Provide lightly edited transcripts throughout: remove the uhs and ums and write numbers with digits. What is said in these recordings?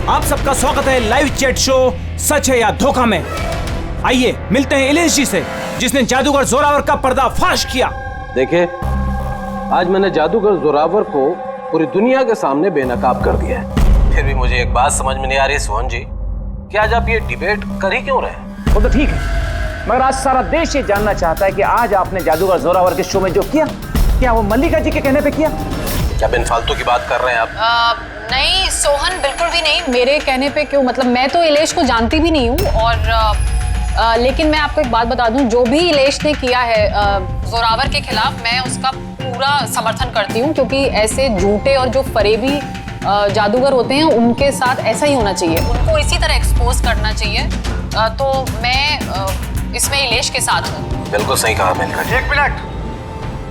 आप सबका स्वागत है लाइव चैट शो सच है या धोखा में। आइए मिलते हैं इलेश जी से, जिसने जादूगर जोरावर का पर्दाफाश किया। देखिए, आज मैंने जादूगर जोरावर को पूरी दुनिया के सामने बेनकाब कर दिया है। फिर भी मुझे एक बात समझ में नहीं आ रही सोहन जी, कि आज आप ये डिबेट कर ही क्यों रहे? वो तो ठीक है, मगर आज सारा देश ये जानना चाहता है कि आज आपने जादूगर जोरावर के शो में जो किया, क्या वो मल्लिका जी के कहने पे किया? क्या बिन फालतू की बात कर रहे हैं आप? नहीं सोहन, बिल्कुल भी नहीं। मेरे कहने पे क्यों, मतलब मैं तो इलेश को जानती भी नहीं हूँ। और लेकिन मैं आपको एक बात बता दूं, जो भी इलेश ने किया है जोरावर के खिलाफ, मैं उसका पूरा समर्थन करती हूँ, क्योंकि ऐसे झूठे और जो फरेबी जादूगर होते हैं उनके साथ ऐसा ही होना चाहिए, उनको इसी तरह एक्सपोज करना चाहिए। तो मैं इसमें इलेश के साथ हूँ। बिल्कुल सही कहा मैंने। एक मिनट,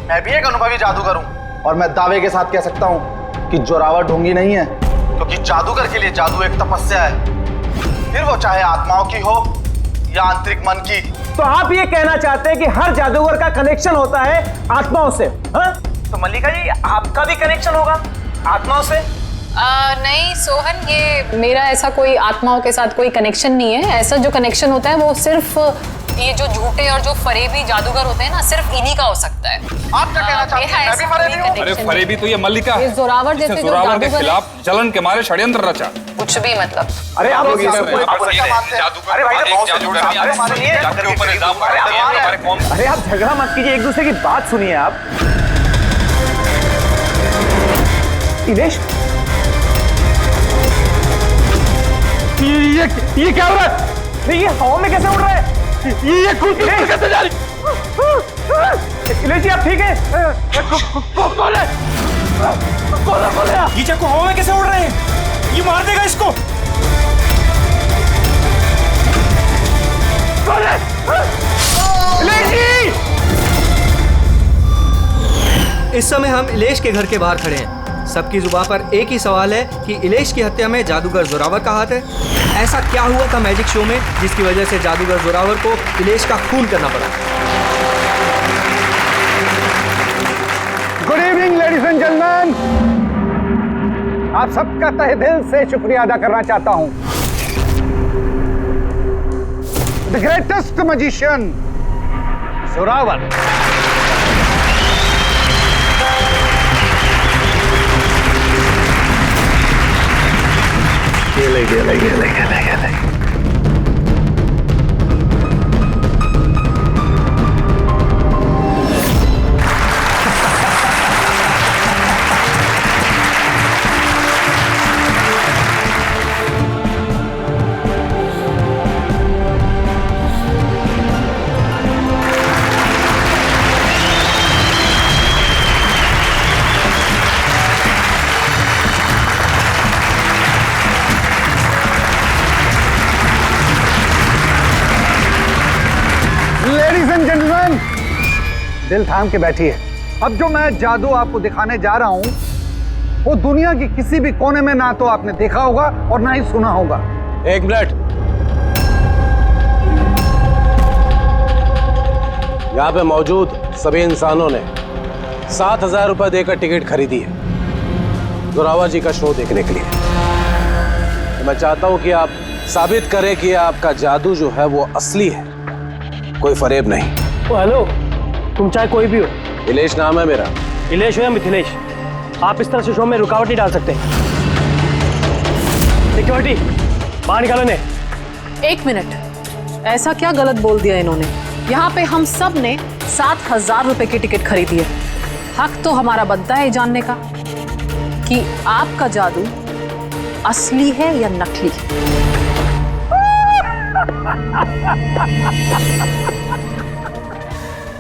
मैं भी एक अनुभवी जादूगर हूँ और मैं दावे के साथ कह सकता हूँ कि जोरावर ढोंगी नहीं है, क्योंकि जादूगर के लिए जादू एक तपस्या है, फिर वो चाहे आत्माओं की हो या आंतरिक मन की। तो आप ये कहना चाहते हैं कि हर जादूगर का कनेक्शन होता है आत्माओं से? हाँ? तो मल्लिका जी, आपका भी कनेक्शन होगा आत्माओं से? नहीं सोहन, ये मेरा ऐसा कोई आत्माओं के साथ कोई कनेक्शन नहीं है। ऐसा जो कनेक्शन होता है वो सिर्फ ये जो झूठे और जो फरेबी जादूगर होते हैं ना, सिर्फ इन्हीं का हो सकता है। आप क्या कहना चाहते हैं? मैं भी फरेबी हूं? अरे फरेबी तो ये मल्लिका है, जोरावर जैसे जो जोरावर के जादूगर खिलाफ जलन के मारे षड्यंत्र रचा। कुछ भी मतलब। अरे आप लोग अरे आप झगड़ा मत कीजिए, एक दूसरे की बात सुनिए। आप इलेश, ये क्या हो रहा है? ये हवा में कैसे उड़ रहा है? ये कैसे जा रही? इलेश जी, आप ठीक है? कौन है? कौन है? ये चाकू हवा में कैसे उड़ रहे हैं? ये मार देगा इसको। कौन है? इलेश जी! इस समय हम इलेश के घर के बाहर खड़े हैं। सबकी जुबान पर एक ही सवाल है कि इलेश की हत्या में जादूगर जोरावर का हाथ है। ऐसा क्या हुआ था मैजिक शो में जिसकी वजह से जादूगर जोरावर को इलेश का खून करना पड़ा? Good evening ladies and gentleman, आप सबका तहे दिल से शुक्रिया अदा करना चाहता हूं। द ग्रेटेस्ट मैजिशियन जोरावर गेले। दिल थाम के बैठिए। अब जो मैं जादू आपको दिखाने जा रहा हूं, वो दुनिया की किसी भी कोने में ना तो आपने देखा होगा और ना ही सुना होगा। एक मिनट, यहाँ पे मौजूद सभी इंसानों ने 7,000 रुपए देकर टिकट खरीदी है जोरावर जी का शो देखने के लिए। तो मैं चाहता हूं कि आप साबित करें कि आपका जादू जो है वो असली है, कोई फरेब नहीं। हेलो, तुम चाहे कोई भी हो। इलेश नाम है मेरा। इलेश हो या मिथिलेश, आप इस तरह से शो में रुकावट नहीं डाल सकते। सिक्योरिटी, बाहर निकालो ने। एक मिनट, ऐसा क्या गलत बोल दिया इन्होंने? यहाँ पे हम सब ने 7,000 रुपए की टिकट खरीदी है। हक तो हमारा बनता है जानने का कि आपका जादू असली है या नकली।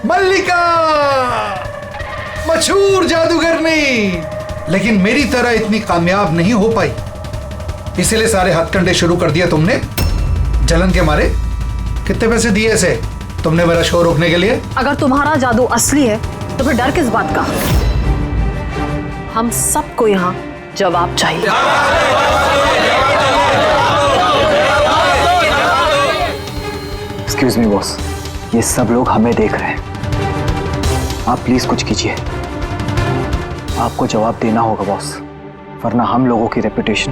मल्लिका मशहूर जादूगरनी, लेकिन मेरी तरह इतनी कामयाब नहीं हो पाई, इसलिए सारे हथकंडे शुरू कर दिया तुमने जलन के मारे। कितने पैसे दिए इसे तुमने मेरा शो रोकने के लिए? अगर तुम्हारा जादू असली है तो फिर डर किस बात का? हम सबको यहाँ जवाब चाहिए। एक्सक्यूज मी बॉस, ये सब लोग हमें देख रहे हैं, आप प्लीज कुछ कीजिए। आपको जवाब देना होगा बॉस, वरना हम लोगों की रेपुटेशन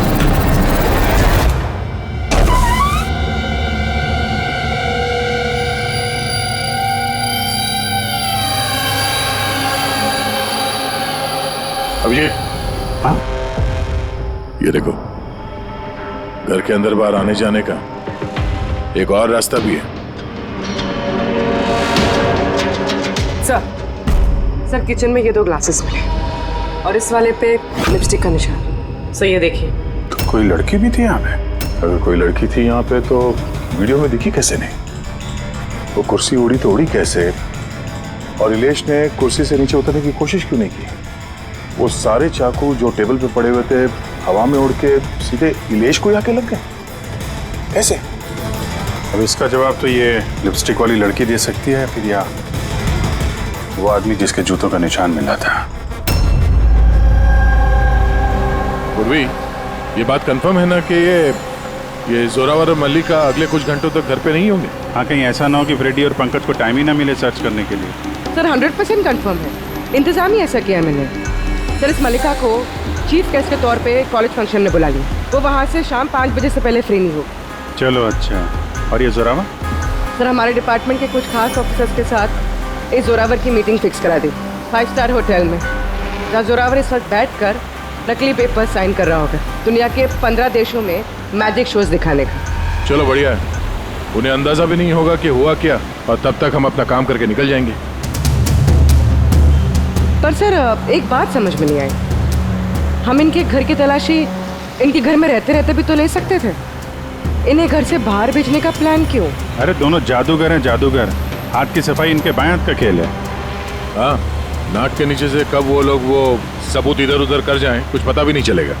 अभिजीत, हाँ? ये देखो, घर के अंदर बाहर आने जाने का एक और रास्ता भी है। सर किचन में ये 2 ग्लासेस मिले और इस वाले पे लिपस्टिक का निशान। सर ये देखिए। तो कोई लड़की भी थी यहाँ पे? अगर कोई लड़की थी यहाँ पे तो वीडियो में दिखी कैसे नहीं? वो कुर्सी उड़ी तो उड़ी कैसे? और इलेश ने कुर्सी से नीचे उतरने की कोशिश क्यों नहीं की? वो सारे चाकू जो टेबल पे पड़े हुए थे हवा में उड़ के सीधे इलेश को आके लग गए कैसे? अब इसका जवाब तो ये लिपस्टिक वाली लड़की दे सकती है, फिर या वो आदमी जिसके जूतों का निशान मिला था। पूर्वी, ये बात कंफर्म है ना कि ये जोरावर और मल्लिका अगले कुछ घंटों तक घर पे नहीं होंगे? हाँ, कहीं ऐसा ना हो कि फ्रेडी और पंकज को टाइम ही ना मिले सर्च करने के लिए। सर 100% कंफर्म है, इंतजाम ही ऐसा किया है मैंने। सर इस मल्लिका को चीफ गेस्ट के तौर पे कॉलेज फंक्शन में बुला लिया, वो वहाँ से शाम 5 बजे से पहले फ्री नहीं हो। चलो अच्छा, और ये जोरावर? सर हमारे डिपार्टमेंट के कुछ खास ऑफिसर्स के साथ इस जोरावर की मीटिंग फिक्स करा दी 5 स्टार होटल में, जहाँ जोरावर इस वक्त बैठ कर नकली पेपर साइन कर रहा होगा दुनिया के 15 देशों में मैजिक शोज दिखाने का। चलो बढ़िया है, उन्हें अंदाजा भी नहीं होगा कि हुआ क्या, और तब तक हम अपना काम करके निकल जाएंगे। पर सर एक बात समझ में नहीं आई, हम इनके घर की तलाशी इनके घर में रहते रहते भी तो ले सकते थे, इन्हें घर से बाहर भेजने का प्लान क्यों? अरे दोनों जादूगर हैं, जादूगर। हाथ की सफाई इनके बाएं हाथ का खेल है। हाँ, नाक के नीचे से कब वो लोग वो सबूत इधर उधर कर जाएं कुछ पता भी नहीं चलेगा।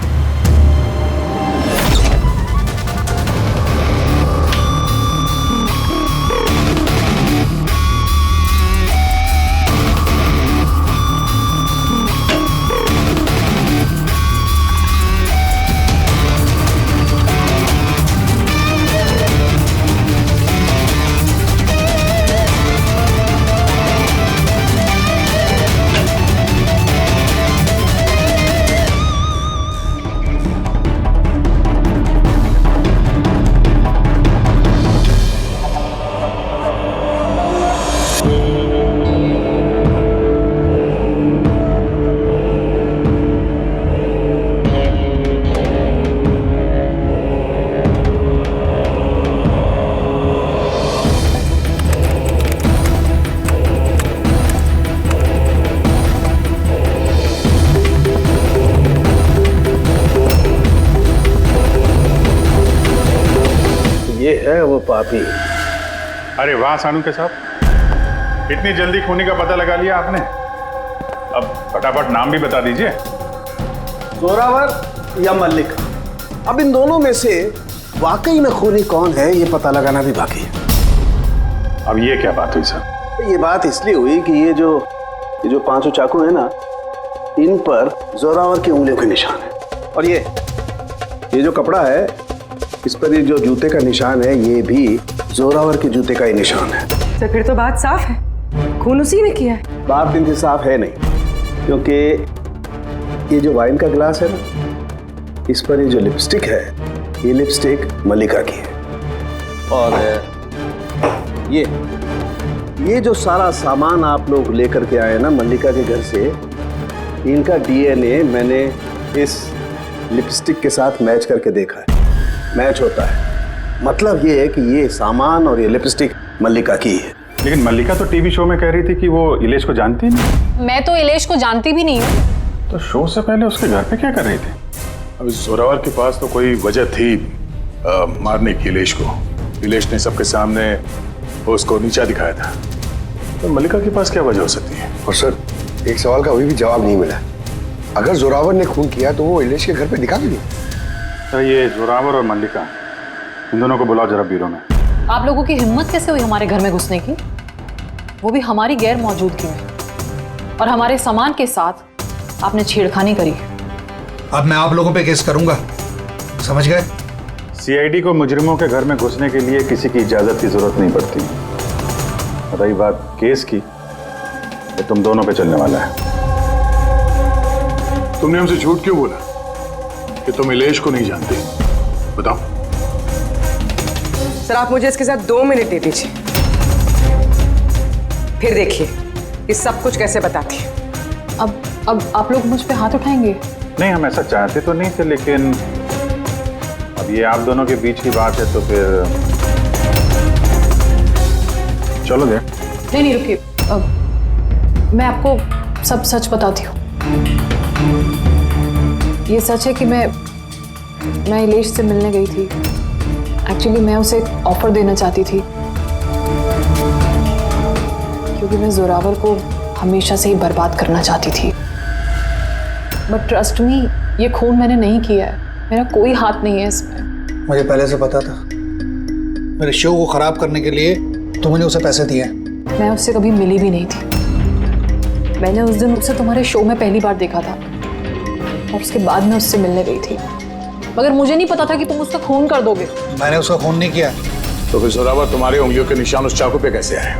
ये है वो पापी। अरे वाह सानू के साहब, इतनी जल्दी खूनी का पता लगा लिया आपने। अब फटाफट नाम भी बता दीजिए। जोरावर या मल्लिका, अब इन दोनों में से वाकई में खूनी कौन है ये पता लगाना भी बाकी है। अब ये क्या बात हुई सर? ये बात इसलिए हुई कि ये जो 5 चाकू है ना, इन पर जोरावर की उंगलियों के निशान है, और ये जो कपड़ा है इस पर ये जो जूते का निशान है ये भी जोरावर के जूते का ही निशान है। तो फिर तो बात साफ है, खून उसी ने किया है। बात इनसे साफ है नहीं, क्योंकि ये जो वाइन का ग्लास है ना, इस पर ये जो लिपस्टिक है ये लिपस्टिक मल्लिका की है, और ये जो सारा सामान आप लोग लेकर के आए ना मल्लिका के घर से, इनका डीएनए मैंने इस लिपस्टिक के साथ मैच करके देखा है, मैच होता है। मतलब ये है कि ये सामान और ये लिपस्टिक मल्लिका की है। लेकिन मल्लिका तो टीवी शो में कह रही थी कि वो इलेश को जानती नहीं। मैं तो इलेश को जानती भी नहीं हूँ। तो शो से पहले उसके घर पे क्या कर रही थी? अब इस जोरावर के पास तो कोई वजह थी मारने की इलेश को। इलेश ने सबके सामने उसको नीचा दिखाया था, तो मल्लिका के पास क्या वजह हो सकती है? और सर एक सवाल का अभी भी जवाब नहीं मिला, अगर जोरावर ने खून किया तो वो इलेश के घर पे दिखा भी नहीं। तो ये जोरावर और मल्लिका, इन दोनों को बुलाओ जरा ब्यूरो में। आप लोगों की हिम्मत कैसे हुई हमारे घर में घुसने की, वो भी हमारी गैर मौजूदगी में, और हमारे सामान के साथ आपने छेड़खानी करी। अब मैं आप लोगों पे केस करूंगा, समझ गए? सीआईडी को मुजरिमों के घर में घुसने के लिए किसी की इजाजत की जरूरत नहीं पड़ती। रही बात केस की, तो तुम दोनों पे चलने वाला है। तुमने हमसे झूठ क्यों बोला कि तुम इलेश को नहीं जानते? बताओ। सर आप मुझे इसके साथ 2 मिनट दे दीजिए, फिर देखिए ये सब कुछ कैसे बताती है। अब आप लोग मुझ पे हाथ उठाएंगे? नहीं, हम ऐसा चाहते तो नहीं थे, लेकिन अब ये आप दोनों के बीच की बात है तो फिर चलो दे। नहीं रुकिए, मैं आपको सब सच बताती हूँ। ये सच है कि मैं इलेश से मिलने गई थी। एक्चुअली मैं उसे एक ऑफर देना चाहती थी, क्योंकि मैं जोरावर को हमेशा से ही बर्बाद करना चाहती थी। बट ट्रस्ट मी, ये खून मैंने नहीं किया है, मेरा कोई हाथ नहीं है इसमें। मुझे पहले से पता था। मेरे शो को खराब करने के लिए तुमने उसे पैसे दिए। मैं उससे कभी मिली भी नहीं थी। मैंने उस दिन उसे तुम्हारे शो में पहली बार देखा था और उसके बाद मैं उससे मिलने गई थी, मगर मुझे नहीं पता था कि तुम उसका खून कर दोगे। मैंने उसका खून नहीं किया। तो फिर जोरावर तुम्हारे उंगलियों के निशान उस चाकू पे कैसे आए?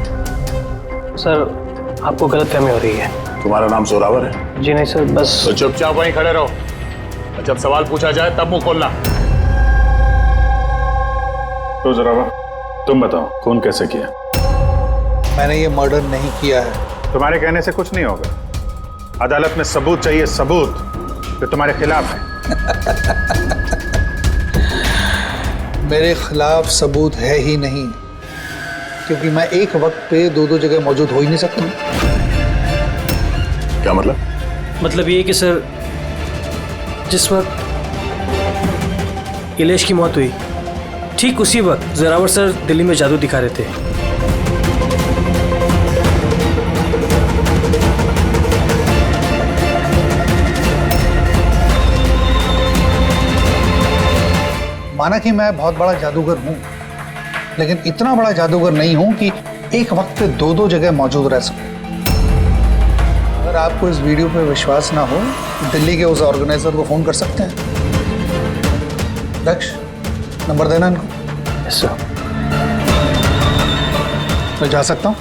सर, आपको गलतफहमी हो रही है। तुम्हारा नाम जोरावर है? जी नहीं सर, बस। तो चुपचाप वहीं खड़े रहो, जब सवाल पूछा जाए तब मुंह खोलना। तो जोरावर, तुम बताओ, खून कैसे किया? मैंने ये मर्डर नहीं किया है। तुम्हारे कहने से कुछ नहीं होगा। अदालत में सबूत चाहिए, सबूत जो तुम्हारे खिलाफ है। मेरे खिलाफ सबूत है ही नहीं, क्योंकि मैं एक वक्त पे दो जगह मौजूद हो ही नहीं सकता। क्या मतलब? मतलब ये कि सर, जिस वक्त इलेश की मौत हुई, ठीक उसी वक्त जोरावर सर दिल्ली में जादू दिखा रहे थे। माना कि मैं बहुत बड़ा जादूगर हूं, लेकिन इतना बड़ा जादूगर नहीं हूं कि एक वक्त पे दो जगह मौजूद रह सकूं। अगर आपको इस वीडियो पे विश्वास ना हो, दिल्ली के उस ऑर्गेनाइजर को फोन कर सकते हैं। दक्ष, नंबर देना इनको। Yes sir. मैं जा सकता हूं?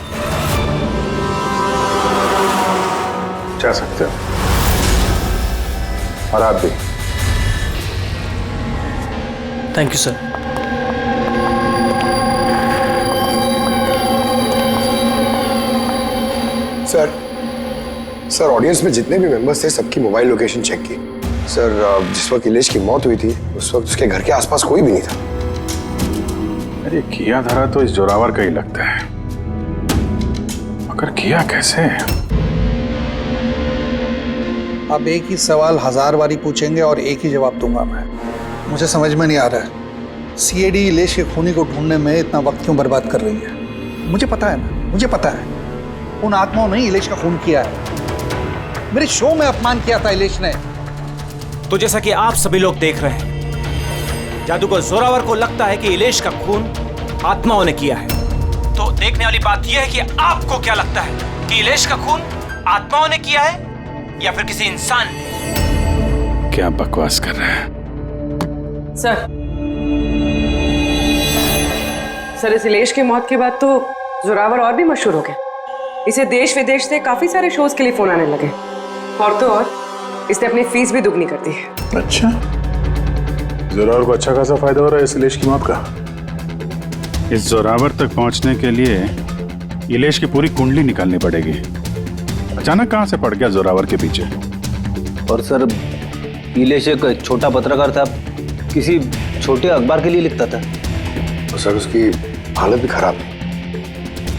जा सकते हो। और आप भी। Thank you sir. Sir, audience में जितने भी मेंबर्स थे सबकी मोबाइल लोकेशन चेक की। सर, जिस वक्त इलेश की मौत हुई थी उस वक्त उसके घर के आसपास कोई भी नहीं था। अरे किया धरा तो इस जोरावर का ही लगता है, मगर किया कैसे? आप एक ही सवाल 1000 बारी पूछेंगे और एक ही जवाब दूंगा मैं। मुझे समझ में नहीं आ रहा है सीआईडी इलेश के खूनी को ढूंढने में इतना वक्त क्यों बर्बाद कर रही है। मुझे पता है ना, मुझे पता है उन आत्माओं ने इलेश का खून किया है। मेरे शो में अपमान किया था इलेश ने। तो जैसा कि आप सभी लोग देख रहे हैं, जादूगर जोरावर को लगता है कि इलेश का खून आत्माओं ने किया है। तो देखने वाली बात यह है कि आपको क्या लगता है कि इलेश का खून आत्माओं ने किया है या फिर किसी इंसान ने? क्या बकवास कर रहा है सर, इस इलेश की मौत के बाद तो जोरावर और भी मशहूर हो गए। इसे देश विदेश से काफी सारे शोज के लिए फोन आने लगे, और तो और इसने अपनी फीस भी दुगनी कर दी है। अच्छा, जोरावर को अच्छा खासा फायदा हो रहा है इस इलेश की मौत का। इस जोरावर तक पहुंचने के लिए इलेश की पूरी कुंडली निकालनी पड़ेगी। अचानक कहां से पड़ गया जोरावर के पीछे? और सर, इलेश एक छोटा पत्रकार था, किसी छोटे अखबार के लिए लिखता था। तो सर, उसकी हालत भी खराब है।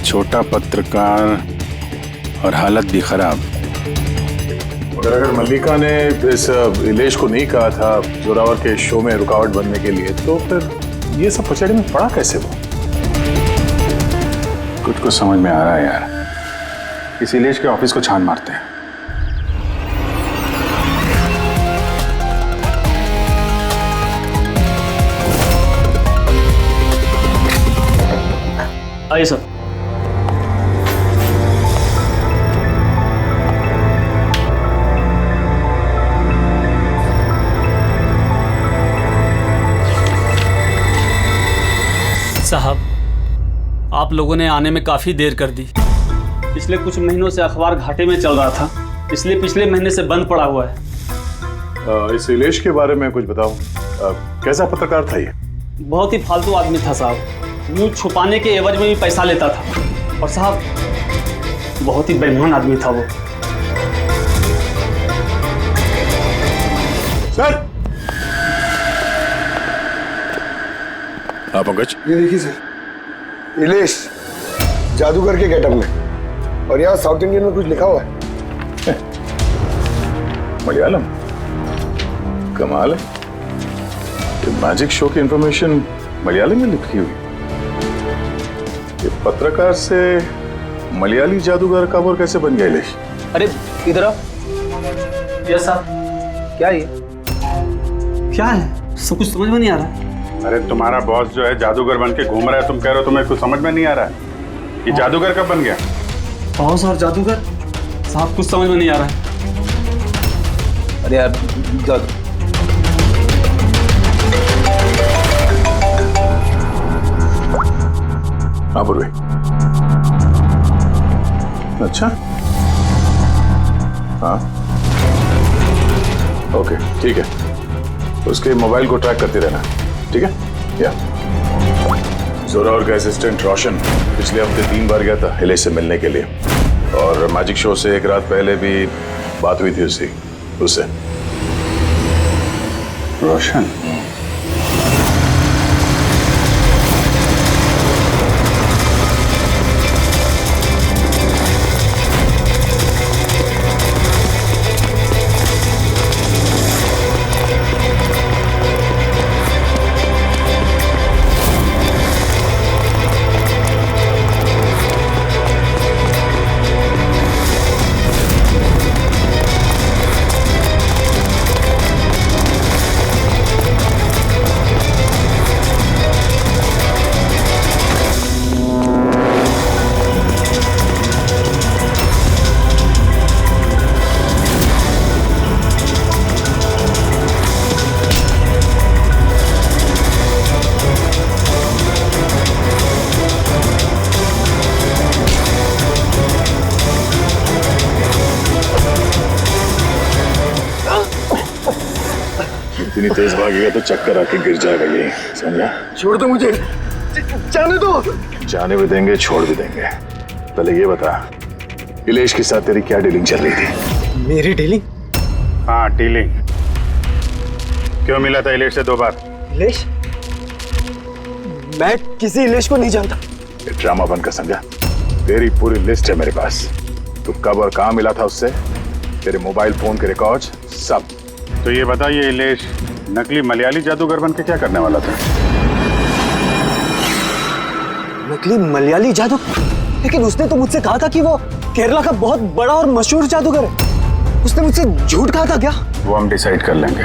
छोटा पत्रकार और हालत भी खराब। मगर अगर मल्लिका ने इस इलेश को नहीं कहा था जोरावर के शो में रुकावट बनने के लिए, तो फिर ये सब पचड़े में पड़ा कैसे वो? कुछ समझ में आ रहा है यार। इस इलेश के ऑफिस को छान मारते हैं। आइए सर। साहब, आप लोगों ने आने में काफ़ी देर कर दी। पिछले कुछ महीनों से अखबार घाटे में चल रहा था, इसलिए पिछले महीने से बंद पड़ा हुआ है। इस इलेश के बारे में कुछ बताओ। कैसा पत्रकार था ये? बहुत ही फालतू आदमी था साहब, न्यूज छुपाने के एवज में भी पैसा लेता था। और साहब, बहुत ही बेईमान आदमी था वो। सर। हाँ पंकज, ये देखिए सर, इलेश जादूगर के गेटअप में, और यहाँ साउथ इंडियन में कुछ लिखा हुआ है। मलयालम, कमाल है। ये मैजिक शो की इंफॉर्मेशन मलयालम में लिखी हुई। ये पत्रकार से मलयाली जादूगर का और कैसे बन गया इलेश? अरे इधर आओ। Yes sir. क्या ये? क्या है? सब कुछ समझ में नहीं आ रहा है। अरे तुम्हारा बॉस जो है जादूगर बन के घूम रहा है, तुम कह रहे हो तुम्हें कुछ समझ में नहीं आ रहा है। ये जादूगर कब बन गया? बॉस और जादूगर साहब कुछ समझ में नहीं आ रहा है। अरे यार हाँ बुर्वे। अच्छा, हाँ ओके ठीक है, उसके मोबाइल को ट्रैक करते रहना, ठीक है? या जोरावर का असिस्टेंट रोशन पिछले हफ्ते 3 बार गया था इलेश से मिलने के लिए, और मैजिक शो से एक रात पहले भी बात हुई थी उससे। रोशन? इतनी तेज भागेगा तो चक्कर आके गिर जाएगा, ये समझा? छोड़ दो मुझे, जाने दो। जाने भी देंगे, छोड़ भी देंगे। पहले ये बता, इलेश के साथ तेरी क्या डीलिंग चल रही थी? मेरी डीलिंग? हाँ डीलिंग। क्यों मिला था इलेश से 2 बार? इलेश? मैं किसी इलेश को नहीं जानता। ये ड्रामा बंद कर, समझा? तेरी पूरी लिस्ट है मेरे पास। तू कब और कहाँ मिला था उससे, तेरे मोबाइल फोन के रिकॉर्ड्स सब। तो ये बता, ये इलेश नकली मलयाली जादूगर बन के क्या करने वाला था? नकली मलयाली जादू? लेकिन उसने तो मुझसे कहा था कि वो केरला का बहुत बड़ा और मशहूर जादूगर है। उसने मुझसे झूठ कहा था क्या? वो हम डिसाइड कर लेंगे।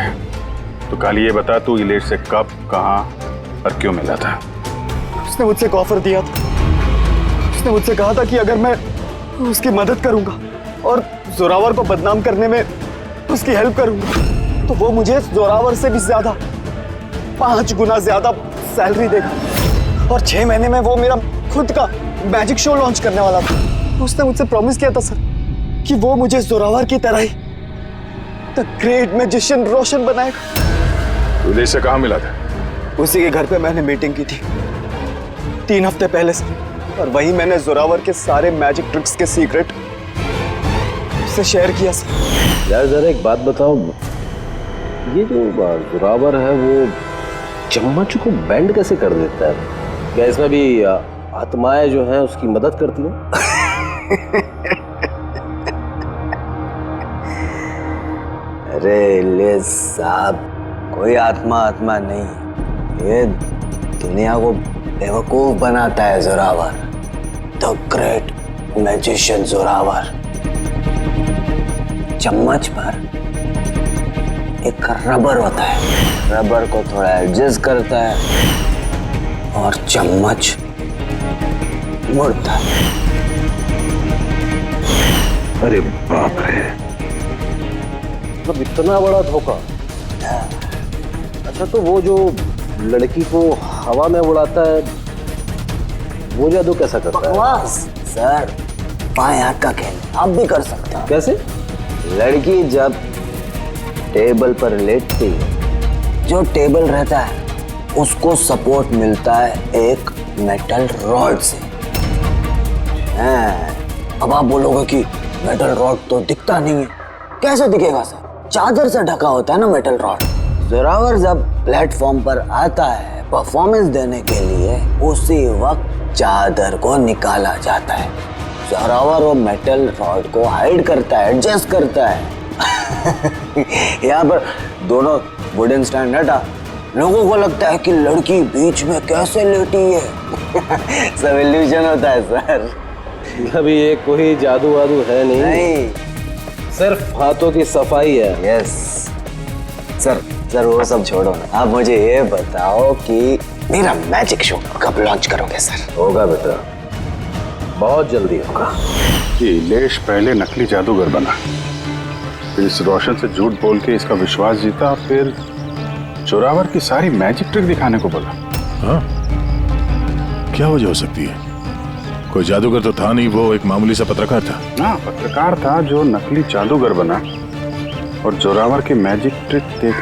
तो कल ये बता, तू इलेश से कब, कहाँ और क्यों मिला था? उसने मुझसे एक ऑफर दिया था। उसने मुझसे कहा था कि अगर मैं उसकी मदद करूंगा और जोरावर को बदनाम करने में उसकी हेल्प करूंगा तो वो मुझे जोरावर से भी ज्यादा 5 गुना ज्यादा सैलरी देगा, और 6 महीने में वो मेरा खुद का मैजिक शो लॉन्च करने वाला था। उसने मुझसे प्रॉमिस किया था सर कि वो मुझे जोरावर की तरह ही द ग्रेट मैजिशियन रोशन बनाएगा। इलेश से कहाँ मिला था? उसी के घर पे मैंने मीटिंग की थी 3 हफ्ते पहले सर, और वहीं मैंने जोरावर के सारे मैजिक ट्रिक्स के सीक्रेट उससे शेयर किया सर। यार जरा एक बात बताओ, ये जो जोरावर है वो चम्मच को बेंड कैसे कर देता है? क्या इसमें भी आत्माएं जो हैं उसकी मदद करती हैं? अरे ले साहब, कोई आत्मा नहीं, ये दुनिया को बेवकूफ बनाता है Zorawar, the great magician Zorawar. चम्मच पर एक रबर होता है, रबर को थोड़ा एडजस्ट करता है और चम्मच मुड़ता है। अरे बाप रे, मतलब इतना बड़ा धोखा। अच्छा तो वो जो लड़की को हवा में उड़ाता है वो जादू कैसा करता है? बकवास सर, बाएं हाथ का खेल आप भी कर सकते हो। कैसे? लड़की जब टेबल पर लेटती है, जो टेबल रहता है उसको सपोर्ट मिलता है एक मेटल रॉड से। अब आप बोलोगे कि मेटल रॉड तो दिखता नहीं है। कैसे दिखेगा सर? चादर से ढका होता है ना मेटल रॉड। जोरावर जब प्लेटफॉर्म पर आता है परफॉर्मेंस देने के लिए, उसी वक्त चादर को निकाला जाता है। जोरावर वो मेटल रॉड को हाइड करता है, एडजस्ट करता है। यहाँ पर दोनों वुडन स्टैंड हटा, लोगों को लगता है कि लड़की बीच में कैसे लेटी है। सब इल्यूजन होता है सर। अभी ये कोई जादू वादू है नहीं, सिर्फ हाथों की सफाई है। यस सर, वो सब छोड़ो ना, आप मुझे ये बताओ कि मेरा मैजिक शो कब लॉन्च करोगे सर? होगा बेटा, बहुत जल्दी होगा। ये इलेश पहले नकली जादूगर बना, फिर इस रोशन से झूठ बोल के इसका विश्वास जीता, फिर जोरावर की सारी मैजिक ट्रिक दिखाने को बोला। हाँ? क्या वजह हो सकती है? कोई जादूगर तो था नहीं, वो एक मामूली सा पत्रकार था। हाँ, पत्रकार था जो नकली जादूगर बना और जोरावर की मैजिक ट्रिक देख।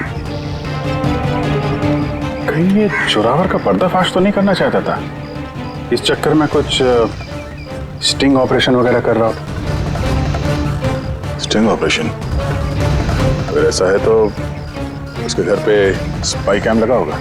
कहीं ये जोरावर का पर्दाफाश तो नहीं करना चाहता था? इस चक्कर में कुछ स्टिंग ऑपरेशन वगैरह कर रहा था। Sting operation? अगर ऐसा है तो उसके घर पे स्पाई कैम लगा होगा।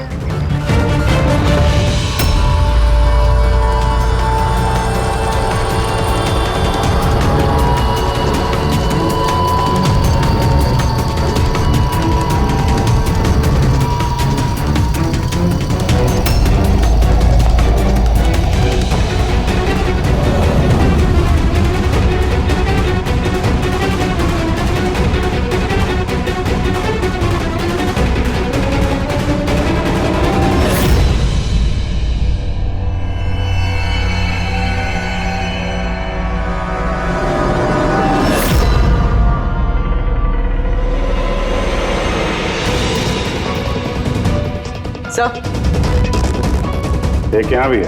एक यहाँ भी है।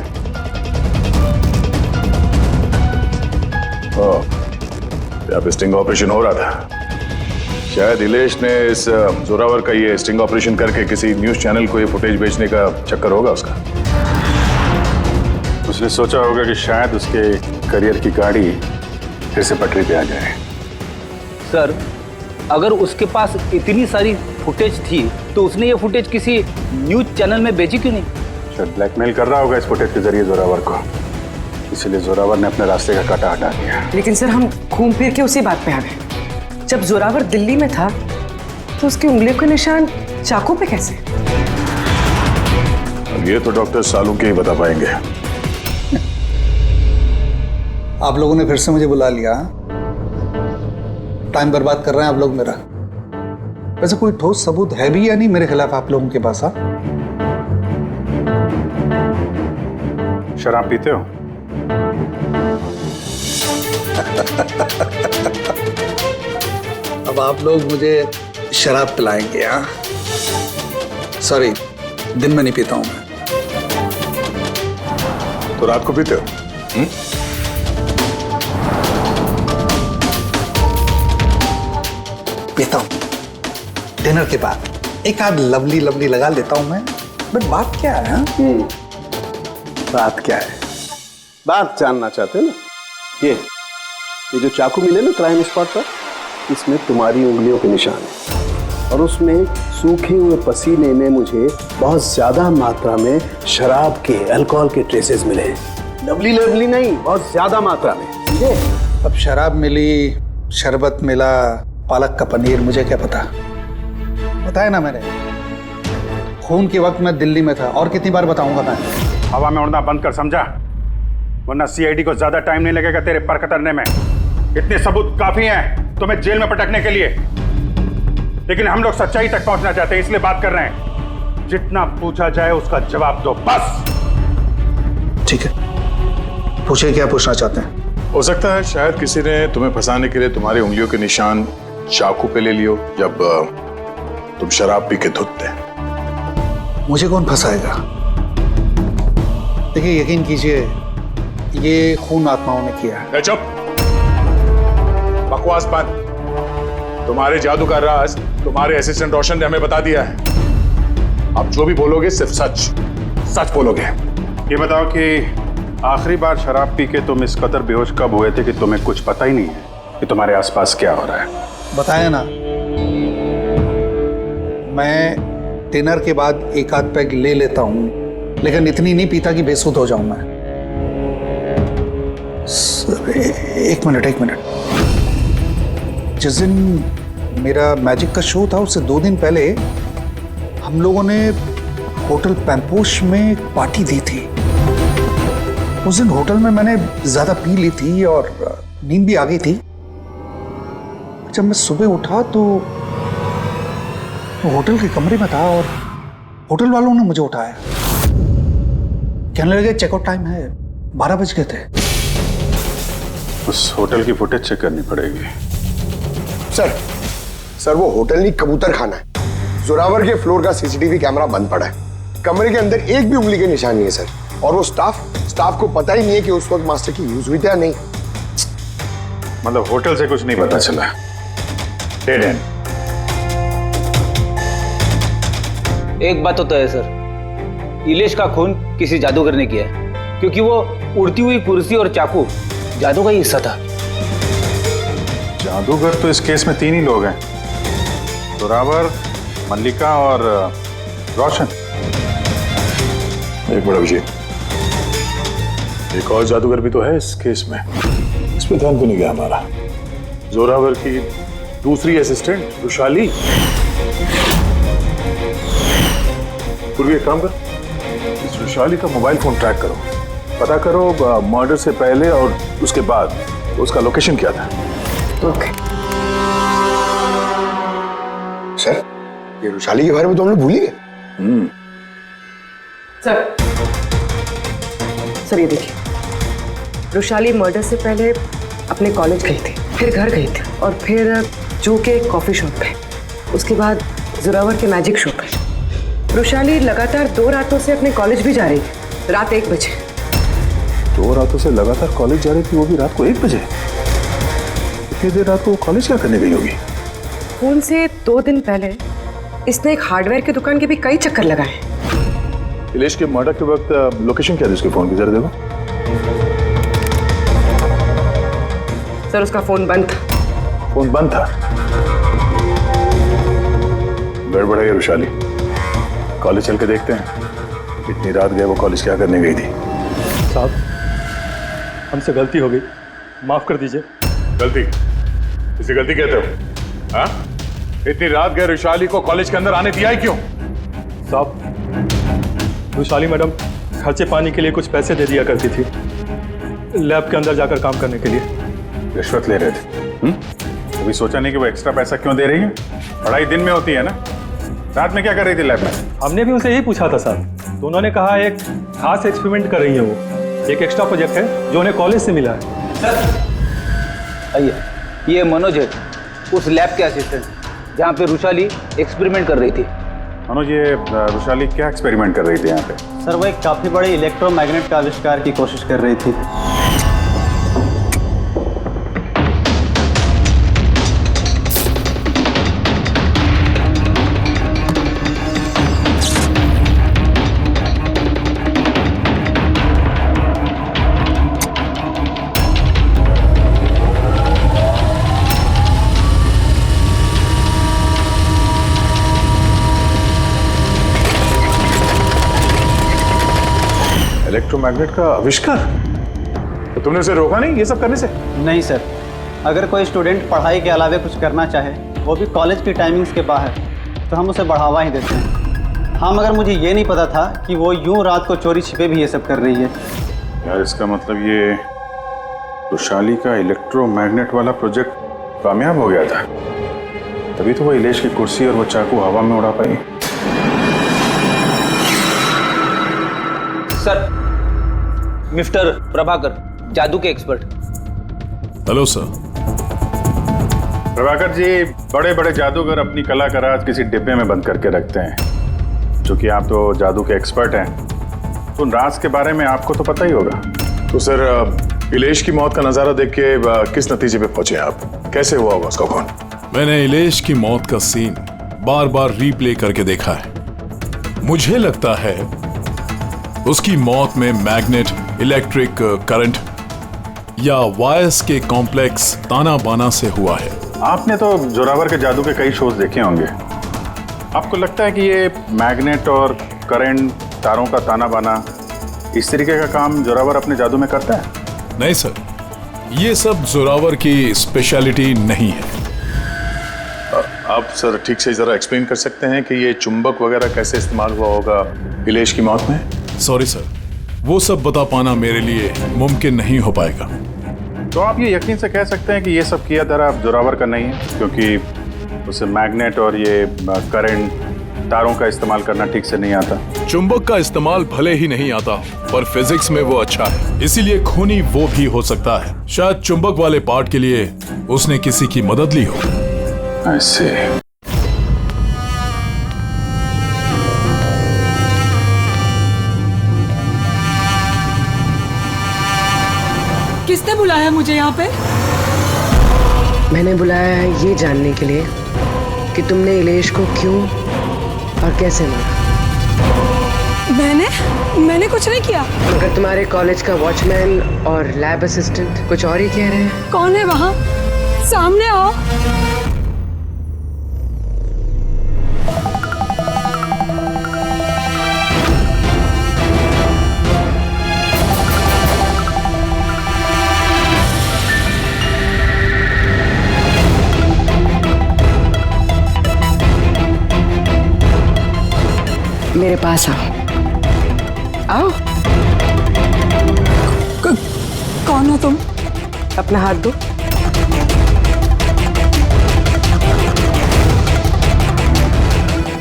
यहाँ पे स्टिंग ऑपरेशन हो रहा था। शायद इलेश ने इस जोरावर का ये स्टिंग ऑपरेशन करके किसी न्यूज चैनल को ये फुटेज बेचने का चक्कर होगा उसका। उसने सोचा होगा कि शायद उसके करियर की गाड़ी फिर से पटरी पे आ जाए। सर, अगर उसके पास इतनी सारी फुटेज थी तो उसने ये फुटेज किसी न्यूज चैनल में बेची क्यों नहीं? शायद ब्लैकमेल कर रहा होगा इस फुटेज के जरिए जोरावर को, इसलिए जोरावर ने अपने रास्ते का कांटा हटा दिया। लेकिन सर, हम घूम फिर के उसी बात पे आ गए। जब जोरावर दिल्ली में था तो उसकी उंगलियों के निशान चाकू पे कैसे? अब ये तो डॉक्टर सालू के ही बता पाएंगे। आप लोगों ने फिर से मुझे बुला लिया। टाइम बर्बाद कर रहे हैं आप लोग मेरा। वैसे कोई ठोस सबूत है भी या नहीं मेरे खिलाफ आप लोगों के पास? शराब पीते हो? अब आप लोग मुझे शराब पिलाएंगे? हाँ, सॉरी, दिन में नहीं पीता हूं मैं। तो रात को पीते हो? पीता हूं डिनर के बाद, एक आध लवली लगा लेता हूं मैं। बट बात क्या है? बात क्या है? बात जानना चाहते हैं ना? ये जो चाकू मिले ना क्राइम स्पॉट पर, इसमें तुम्हारी उंगलियों के निशान है और उसमें सूखे हुए पसीने में मुझे बहुत ज्यादा मात्रा में शराब के, अल्कोहल के ट्रेसेस मिले हैं। लवली नहीं, बहुत ज्यादा मात्रा में, समझे? अब शराब मिली, शरबत मिला, पालक का पनीर, मुझे क्या पता? बताया ना मैंने, खून के वक्त मैं दिल्ली में था। और कितनी बार बताऊंगा मैं? हवा में उड़ना बंद कर, समझा? वरना सीआईडी को ज्यादा टाइम नहीं लगेगा तेरे पर कतरने में। इतने सबूत काफी हैं तुम्हें जेल में पटकने के लिए, लेकिन हम लोग सच्चाई तक पहुंचना चाहते हैं, इसलिए बात कर रहे हैं। जितना पूछा जाए उसका जवाब दो, बस। ठीक है, पूछे क्या पूछना चाहते हैं? हो सकता है शायद किसी ने तुम्हें फंसाने के लिए तुम्हारी उंगलियों के निशान चाकू पे ले लियो जब तुम शराब पी के धुतते। मुझे कौन फंसाएगा? देखिए, यकीन कीजिए, ये खून आत्माओं ने किया है। चुप, बकवास बंद। तुम्हारे जादू का राज तुम्हारे असिस्टेंट रोशन ने हमें बता दिया है। आप जो भी बोलोगे सिर्फ सच बोलोगे। ये बताओ कि आखिरी बार शराब पी के तुम इस कदर बेहोश कब हुए थे कि तुम्हें कुछ पता ही नहीं है कि तुम्हारे आसपास क्या हो रहा है? बताया ना, मैं डिनर के बाद एक आध पैग ले लेता हूँ, लेकिन इतनी नहीं पीता कि बेसुध हो जाऊं मैं। सर एक मिनट। जिस दिन मेरा मैजिक का शो था उससे 2 दिन पहले हम लोगों ने होटल पैम्पोश में एक पार्टी दी थी। उस दिन होटल में मैंने ज्यादा पी ली थी और नींद भी आ गई थी। जब मैं सुबह उठा तो होटल के कमरे में था और होटल वालों ने मुझे उठाया। कहने लगे चेकआउट टाइम है, 12 बज गए थे। उस होटल की फुटेज चेक करनी पड़ेगी। सर वो होटल नहीं, कबूतर खाना है। जोरावर के फ्लोर का सीसीटीवी कैमरा बंद पड़ा है। कमरे के अंदर एक भी उंगली के निशान नहीं है सर। और वो स्टाफ को पता ही नहीं है कि उस वक्त मास्टर की यूज हुई थी या नहीं। मतलब होटल से कुछ नहीं पता चला। Dead and. एक बात तो तय है सर, इलेश का खून किसी जादूगर ने किया है, क्योंकि वो उड़ती हुई कुर्सी और चाकू जादू का ही हिस्सा था। जादूगर तो इस केस में 3 ही लोग हैं, जोरावर, मल्लिका और रोशन। एक बड़ा विजय, एक और जादूगर भी तो है इस केस में, इस पे ध्यान क्यों नहीं गया हमारा? जोरावर की दूसरी असिस्टेंट रुशाली। पूर्वी एक काम कर, इस रुशाली का मोबाइल फोन ट्रैक करो, पता करो मर्डर से पहले और उसके बाद उसका लोकेशन क्या था। ओके सर, ये रुशाली के बारे में तो हम लोग भूल ही गए। सर ये देखिए, रुशाली मर्डर से पहले अपने कॉलेज गई थी, फिर घर गई थी और फिर जू के कॉफी शॉप पे, उसके बाद जोरावर के मैजिक शो पे। रुशाली लगातार 2 रातों से अपने कॉलेज भी जा रही थी, रात 1 बजे। 2 रातों से लगातार कॉलेज जा रही थी, वो भी रात को 1 बजे? इतनी देर रात को वो कॉलेज क्या करने गई होगी? खून से 2 दिन पहले इसने एक हार्डवेयर की दुकान के भी कई चक्कर लगाए। इलेश के मर्डर के वक्त लोकेशन क्या थी उसके फोन की, जरा देखो। सर उसका फोन बंद था। फोन बंद था? गड़बड़ है रुशाली, कॉलेज चल के देखते हैं। इतनी रात गए वो कॉलेज क्या करने गई थी? साहब हमसे गलती हो गई, माफ कर दीजिए। गलती? इसे गलती कहते हो? हाँ? इतनी रात गए रुशाली को कॉलेज के अंदर आने दिया ही क्यों? साहब रुशाली मैडम खर्चे पानी के लिए कुछ पैसे दे दिया करती थी, लैब के अंदर जाकर काम करने के लिए। रिश्वत ले रहे थे? कभी सोचा नहीं कि वो एक्स्ट्रा पैसा क्यों दे रही है? पढ़ाई दिन में होती है ना, रात में क्या कर रही थी लैब में? हमने भी उनसे यही पूछा था सर, तो उन्होंने कहा एक खास एक्सपेरिमेंट कर रही है वो, एक एक्स्ट्रा प्रोजेक्ट है जो उन्हें कॉलेज से मिला है। सर आइए, ये मनोज है, उस लैब के असिस्टेंट जहाँ पे रुशाली एक्सपेरिमेंट कर रही थी। मनोज, ये रुशाली क्या एक्सपेरिमेंट कर रही थी यहाँ पे? सर वो एक काफी बड़े इलेक्ट्रोमैग्नेट का आविष्कार की कोशिश कर रही थी। इलेक्ट्रोमैग्नेट का आविष्कार? तो तुमने उसे रोका नहीं ये सब करने से? नहीं सर, अगर कोई स्टूडेंट पढ़ाई के अलावा कुछ करना चाहे, वो भी कॉलेज की टाइमिंग्स के बाहर, तो हम उसे बढ़ावा ही देते हैं। हाँ, मगर मुझे ये नहीं पता था कि वो यूं रात को चोरी छिपे भी ये सब कर रही है। यार इसका मतलब ये रुशाली का इलेक्ट्रोमैग्नेट वाला प्रोजेक्ट कामयाब हो गया था, तभी तो वो इलेश की कुर्सी और वो चाकू हवा में उड़ा पाई। सर, मिस्टर प्रभाकर, जादू के expert. Hello sir. Prabhakar ji, बड़े बड़े जादूगर अपनी कला का राज किसी डिब्बे में बंद करके रखते हैं। चूंकि आप तो जादू के एक्सपर्ट हैं, तो उन राज के बारे में आपको तो पता ही होगा। तो सर, इलेश की मौत का नजारा देख के किस नतीजे पे पहुंचे आप? कैसे हुआ होगा उसका खून? मैंने इलेश की मौत का सीन बार बार रीप्ले करके देखा है। मुझे लगता है उसकी मौत में मैग्नेट, इलेक्ट्रिक करंट या वायर्स के कॉम्प्लेक्स ताना बाना से हुआ है। आपने तो जोरावर के जादू के कई शोज देखे होंगे, आपको लगता है कि ये मैग्नेट और करंट, तारों का ताना बाना, इस तरीके का काम जोरावर अपने जादू में करता है? नहीं सर, ये सब जोरावर की स्पेशलिटी नहीं है। आप सर ठीक से जरा एक्सप्लेन कर सकते हैं कि ये चुंबक वगैरह कैसे इस्तेमाल हुआ होगा इलेश की मौत में? सॉरी सर, वो सब बता पाना मेरे लिए मुमकिन नहीं हो पाएगा। तो आप ये यकीन से कह सकते हैं कि ये सब किया धरा जोरावर का नहीं है, क्योंकि उसे मैग्नेट और ये करंट, तारों का इस्तेमाल करना ठीक से नहीं आता। चुंबक का इस्तेमाल भले ही नहीं आता, पर फिजिक्स में वो अच्छा है, इसीलिए खूनी वो भी हो सकता है। शायद चुंबक वाले पार्ट के लिए उसने किसी की मदद ली हो। ऐसे किसने बुलाया मुझे यहाँ पे? मैंने बुलाया है ये जानने के लिए कि तुमने इलेश को क्यों और कैसे मारा। मैंने कुछ नहीं किया। मगर तुम्हारे कॉलेज का वॉचमैन और लैब असिस्टेंट कुछ और ही कह रहे हैं। कौन है वहाँ? सामने आओ। मेरे पास आओ। आओ। कौन हो तुम? अपना हाथ दो।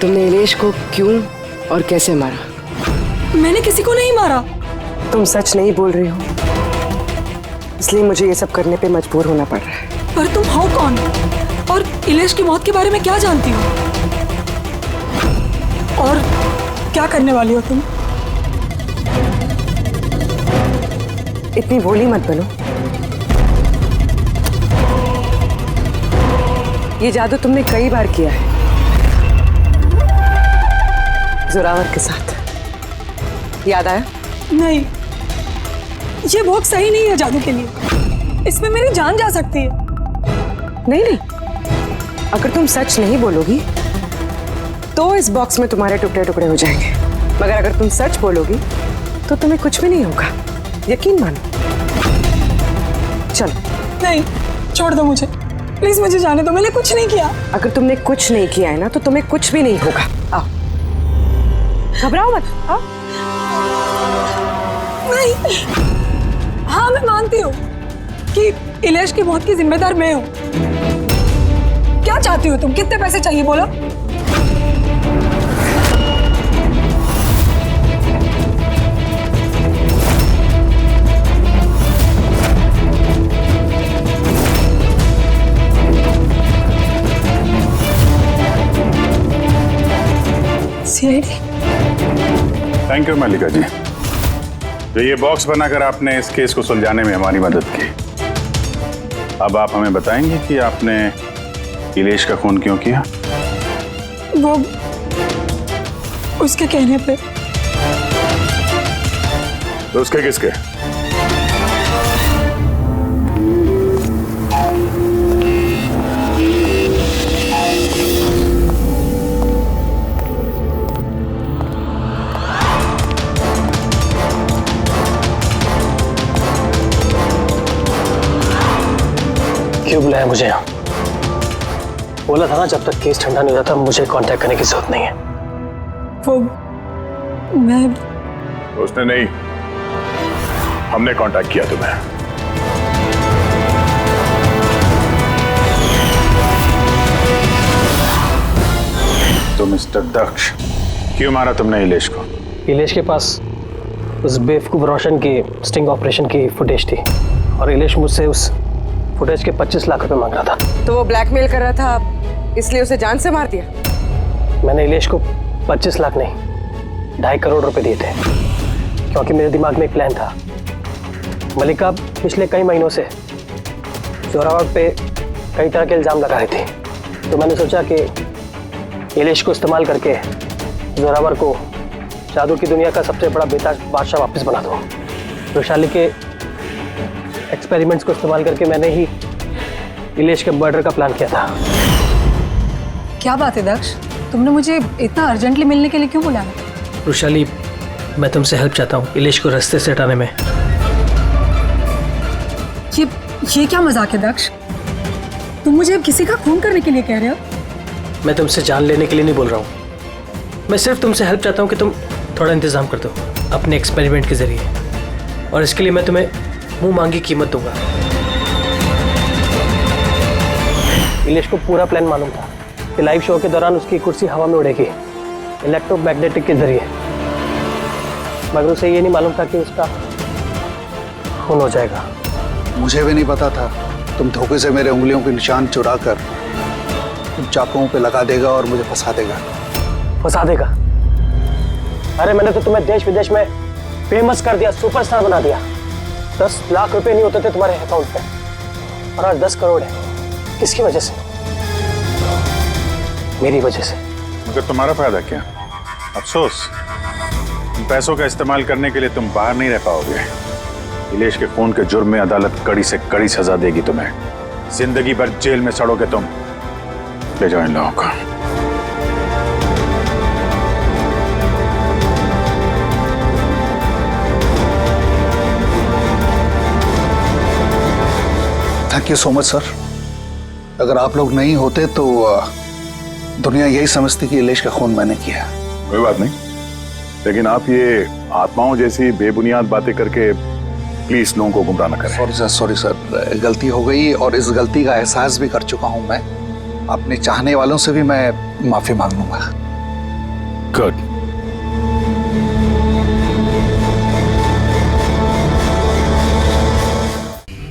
तुमने इलेश को क्यों और कैसे मारा? मैंने किसी को नहीं मारा। तुम सच नहीं बोल रही हो, इसलिए मुझे ये सब करने पे मजबूर होना पड़ रहा है। पर तुम हो कौन और इलेश की मौत के बारे में क्या जानती हो? और क्या करने वाली हो तुम? इतनी भोली मत बनो। ये जादू तुमने कई बार किया है जोरावर के साथ, याद आया? नहीं, ये बहुत सही नहीं है जादू के लिए। इसमें मेरी जान जा सकती है। नहीं, अगर तुम सच नहीं बोलोगी तो इस बॉक्स में तुम्हारे टुकड़े टुकड़े हो जाएंगे, मगर अगर तुम सच बोलोगी तो तुम्हें कुछ भी नहीं होगा, यकीन मानो। चलो। नहीं, छोड़ दो मुझे, प्लीज मुझे जाने दो, मैंने कुछ नहीं किया। अगर तुमने कुछ नहीं किया है ना तो तुम्हें कुछ भी नहीं होगा। आओ, घबराओ मत। आओ। नहीं, हाँ मैं मानती हूँ कि इलेश की मौत की जिम्मेदार मैं हूँ। क्या चाहती हो तुम? कितने पैसे चाहिए बोलो? थैंक यू मल्लिका जी, जो ये बॉक्स बनाकर आपने इस केस को सुलझाने में हमारी मदद की। अब आप हमें बताएंगे कि आपने इलेश का खून क्यों किया? वो उसके कहने पे। तो उसके किसके? क्यों बुलाया मुझे यहाँ? बोला था ना जब तक केस ठंडा नहीं हो जाता मुझे कांटेक्ट करने की जरूरत नहीं है। वो मैं उसने नहीं, हमने कांटेक्ट किया तुम्हें। तो मिस्टर दक्ष, क्यों मारा तुमने इलेश को? इलेश के पास उस बेवकूफ रोशन की स्टिंग ऑपरेशन की फुटेज थी और इलेश मुझसे उस फुटेज के 25 लाख रुपए मांग रहा था। तो वो ब्लैकमेल कर रहा था, इसलिए उसे जान से मार दिया? मैंने इलेश को 25 लाख नहीं 2.5 करोड़ रुपए दिए थे, क्योंकि मेरे दिमाग में एक प्लान था। मल्लिका पिछले कई महीनों से जोरावर पे कई तरह के इल्जाम लगा रही थी, तो मैंने सोचा कि इलेश को इस्तेमाल करके जोरावर को जादू की दुनिया का सबसे बड़ा बेताज बादशाह वापस बना दूं। वैशाली के एक्सपेरिमेंट्स को इस्तेमाल करके मैंने ही इलेश के मर्डर का प्लान किया था। क्या बात है दक्ष, तुमने मुझे इतना अर्जेंटली मिलने के लिए क्यों बुलाया? वैशाली, मैं तुमसे हेल्प चाहता हूँ इलेश को रास्ते से हटाने में। ये क्या मजाक है दक्ष? तुम मुझे अब किसी का खून करने के लिए कह रहे हो? मैं तुमसे जान लेने के लिए नहीं बोल रहा हूँ। मैं सिर्फ तुमसे हेल्प चाहता हूँ कि तुम थोड़ा इंतजाम कर दो अपने एक्सपेरिमेंट के जरिए, और इसके लिए मैं तुम्हें मुंह मांगी कीमत दूंगा। इलेश को पूरा प्लान मालूम था कि लाइव शो के दौरान उसकी कुर्सी हवा में उड़ेगी इलेक्ट्रोमैग्नेटिक के जरिए, मगर उसे ये नहीं मालूम था कि उसका खून हो जाएगा। मुझे भी नहीं पता था तुम धोखे से मेरे उंगलियों के निशान चुरा कर तुम चाकुओं पे लगा देगा और मुझे फंसा देगा। फंसा देगा? अरे मैंने तो तुम्हें देश विदेश में फेमस कर दिया, सुपरस्टार बना दिया। 10 लाख रुपए नहीं होते थे तुम्हारे अकाउंट पे, और आज 10 करोड़ है। किसकी वजह से? मेरी वजह से। मगर तुम्हारा फायदा क्या? अफसोस, इन पैसों का इस्तेमाल करने के लिए तुम बाहर नहीं रह पाओगे। इलेश के खून के जुर्म में अदालत कड़ी से कड़ी सजा देगी तुम्हें। जिंदगी भर जेल में सड़ोगे तुम। ले जाओ इन लोगों को। Thank you so much sir. अगर आप लोग नहीं होते तो दुनिया यही समझती कि इलेश का खून मैंने किया। कोई बात नहीं, लेकिन आप ये आत्माओं जैसी बेबुनियाद बातें करके प्लीज लोगों को गुमराह न करें। सॉरी सर, गलती हो गई और इस गलती का एहसास भी कर चुका हूं मैं। अपने चाहने वालों से भी मैं माफी मांग लूंगा। गुड।